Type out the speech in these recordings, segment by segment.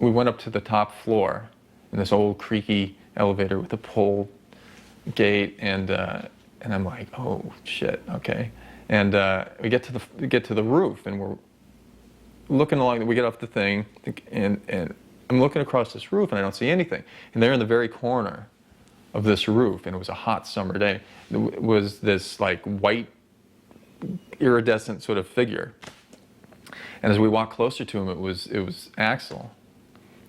we went up to the top floor in this old creaky elevator with a pull gate, and I'm like, oh shit, okay. And we get to the roof, and we're looking along. We get off the thing, and I'm looking across this roof, and I don't see anything. And there in the very corner of this roof, and it was a hot summer day, was this like white iridescent sort of figure. And as we walked closer to him, it was Axl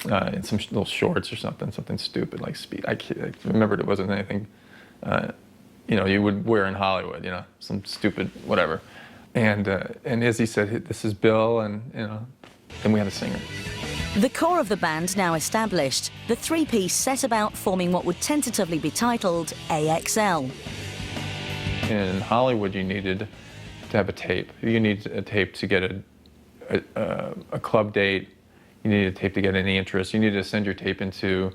in some little shorts or something stupid like Speed. I remembered it wasn't anything you would wear in Hollywood, some stupid whatever. And as he said, this is Bill, and then we had a singer. The core of the band now established, the three-piece set about forming what would tentatively be titled AXL. In Hollywood, you needed to have a tape. You need a tape to get a club date. You needed a tape to get any interest. You needed to send your tape into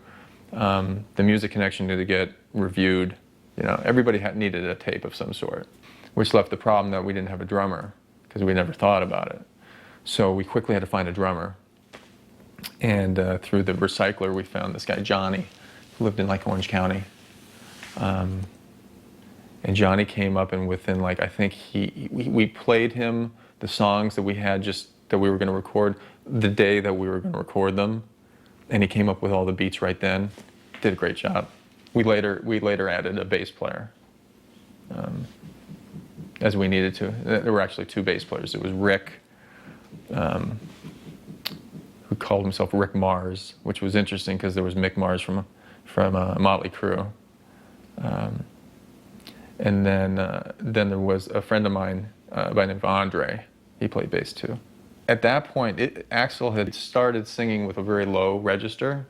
the Music Connection to get reviewed. Everybody needed a tape of some sort, which left the problem that we didn't have a drummer because we never thought about it. So we quickly had to find a drummer. And through the recycler, we found this guy, Johnny, who lived in like Orange County. And Johnny came up, and within I think we played him the songs that we had that we were going to record the day that we were going to record them. And he came up with all the beats right then. Did a great job. We later added a bass player, as we needed to. There were actually two bass players. It was Rick, who called himself Rick Mars, which was interesting because there was Mick Mars from Motley Crue. And then there was a friend of mine by the name of Andre. He played bass too. At that point, Axl had started singing with a very low register,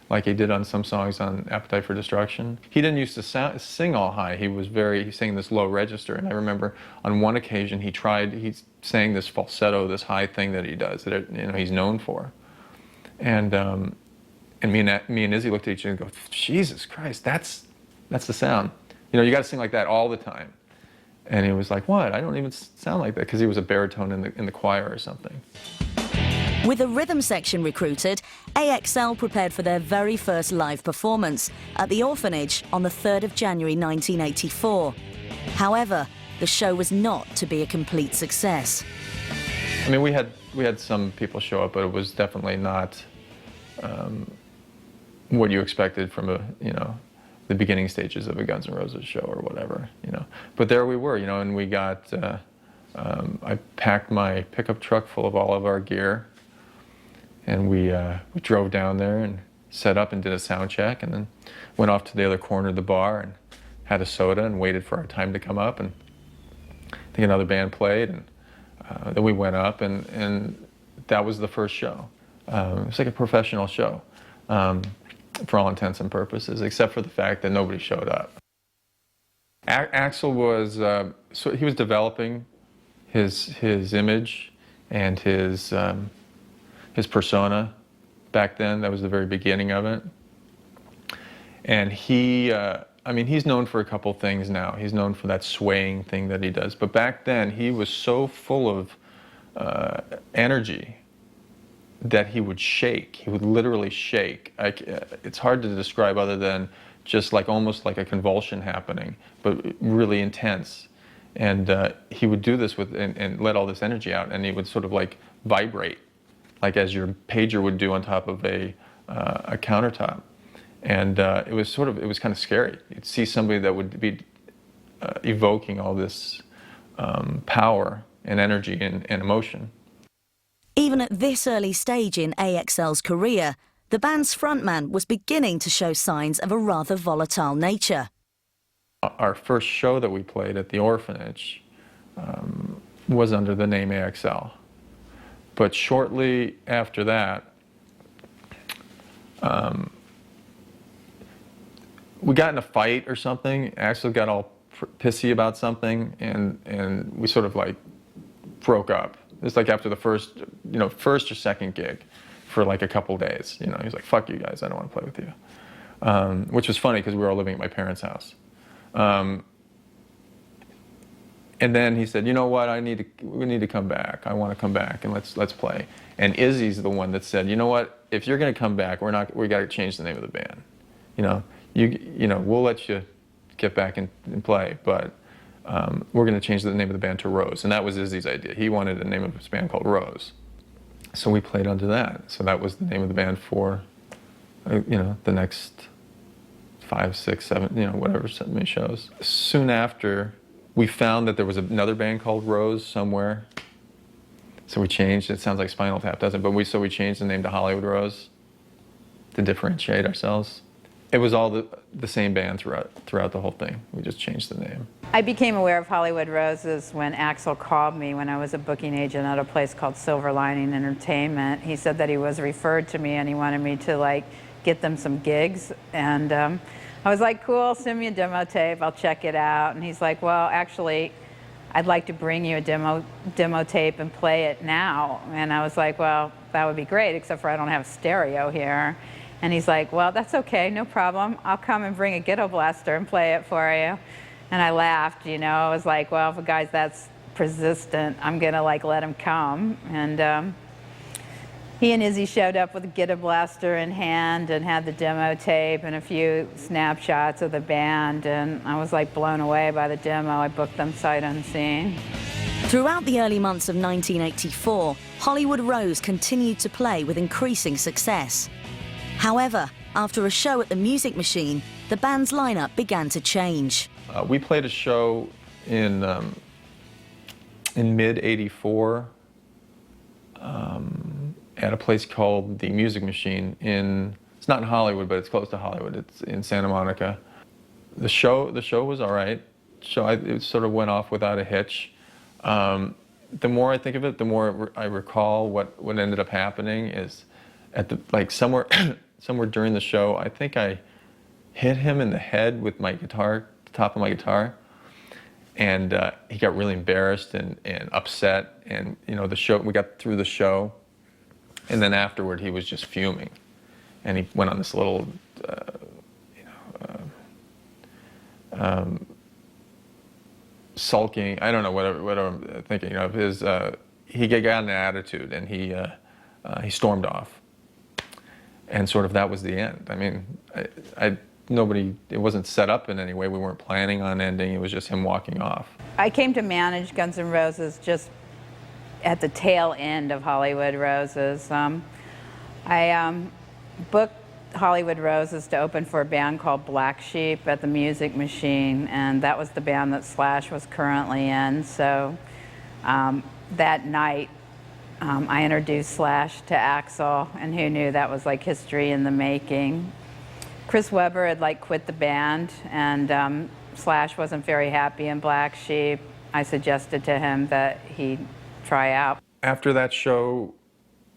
like he did on some songs on Appetite for Destruction. He didn't used to sing all high. He sang this low register. And I remember on one occasion he sang this falsetto, this high thing that he does, that he's known for. And me and Izzy looked at each other and go, Jesus Christ, that's the sound. You got to sing like that all the time. And he was like, what? I don't even sound like that, because he was a baritone in the choir or something. With a rhythm section recruited, AXL prepared for their very first live performance at the Orphanage on the 3rd of January 1984. However, the show was not to be a complete success. I mean, we had some people show up, but it was definitely not what you expected from the beginning stages of a Guns N' Roses show or whatever, But there we were, and we got, I packed my pickup truck full of all of our gear, and we drove down there and set up and did a sound check, and then went off to the other corner of the bar and had a soda and waited for our time to come up, and I think another band played, and then we went up, and that was the first show. It was like a professional show. For all intents and purposes, except for the fact that nobody showed up. Axl was he was developing his image and his persona back then. That was the very beginning of it. And he's known for a couple things now. He's known for that swaying thing that he does. But back then, he was so full of energy that he would shake. He would literally shake. It's hard to describe other than just almost like a convulsion happening, but really intense. And he would do this and let all this energy out, and he would sort of vibrate, like as your pager would do on top of a countertop. And it was kind of scary. You'd see somebody that would be evoking all this power and energy and emotion. Even at this early stage in AXL's career, the band's frontman was beginning to show signs of a rather volatile nature. Our first show that we played at the Orphanage was under the name AXL. But shortly after that, we got in a fight or something. Axl got all pissy about something, and we sort of broke up. It was after the first or second gig for a couple days. He was like, fuck you guys, I don't want to play with you. Which was funny because we were all living at my parents' house. And then he said, you know what, we need to come back. I want to come back and let's play. And Izzy's the one that said, you know what, if you're going to come back, we got to change the name of the band. We'll let you get back and play, but we're going to change the name of the band to Rose. And that was Izzy's idea. He wanted a name of his band called Rose. So we played under that. So that was the name of the band for, the next 5, 6, 7, whatever, so many shows. Soon after, we found that there was another band called Rose somewhere. So we changed. It sounds like Spinal Tap, doesn't it? So we changed the name to Hollywood Rose to differentiate ourselves. It was all the same band throughout the whole thing. We just changed the name. I became aware of Hollywood Roses when Axl called me when I was a booking agent at a place called Silver Lining Entertainment. He said that he was referred to me and he wanted me to get them some gigs. And I was like, cool, send me a demo tape, I'll check it out. And he's like, well, actually, I'd like to bring you a demo tape and play it now. And I was like, well, that would be great, except for I don't have stereo here. And he's like, well, that's okay, no problem. I'll come and bring a ghetto blaster and play it for you. And I laughed, I was like, well, if a guy's that's persistent, I'm gonna let him come. And he and Izzy showed up with a ghetto blaster in hand and had the demo tape and a few snapshots of the band. And I was blown away by the demo. I booked them sight unseen. Throughout the early months of 1984, Hollywood Rose continued to play with increasing success. However, after a show at the Music Machine, the band's lineup began to change. We played a show in mid-'84 at a place called the Music Machine it's not in Hollywood, but it's close to Hollywood. It's in Santa Monica. The show was all right. It sort of went off without a hitch. The more I think of it, the more I recall what ended up happening is at the somewhere during the show, I think I hit him in the head with my guitar, the top of my guitar, and he got really embarrassed and upset. And we got through the show, and then afterward he was just fuming, and he went on this little, sulking. I don't know whatever I'm thinking of. He got an attitude, and he stormed off. And sort of that was the end. I mean, it wasn't set up in any way. We weren't planning on ending. It was just him walking off. I came to manage Guns N' Roses just at the tail end of Hollywood Roses. I booked Hollywood Roses to open for a band called Black Sheep at the Music Machine, and that was the band that Slash was currently in. So that night, I introduced Slash to Axl, and who knew that was history in the making. Chris Webber had quit the band, and Slash wasn't very happy in Black Sheep. I suggested to him that he try out. After that show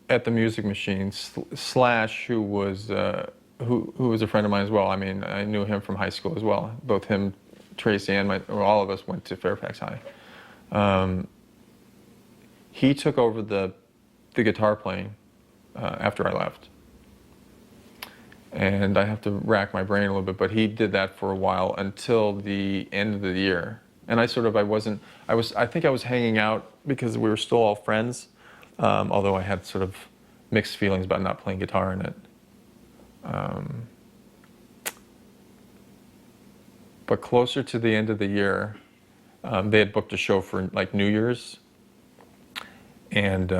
at the Music Machine, Slash, who was a friend of mine as well. I mean, I knew him from high school as well. Both him, Tracy, and all of us went to Fairfax High. He took over the guitar playing after I left. And I have to rack my brain a little bit, but he did that for a while until the end of the year. And I think I was hanging out because we were still all friends, although I had sort of mixed feelings about not playing guitar in it. But closer to the end of the year, they had booked a show for New Year's. And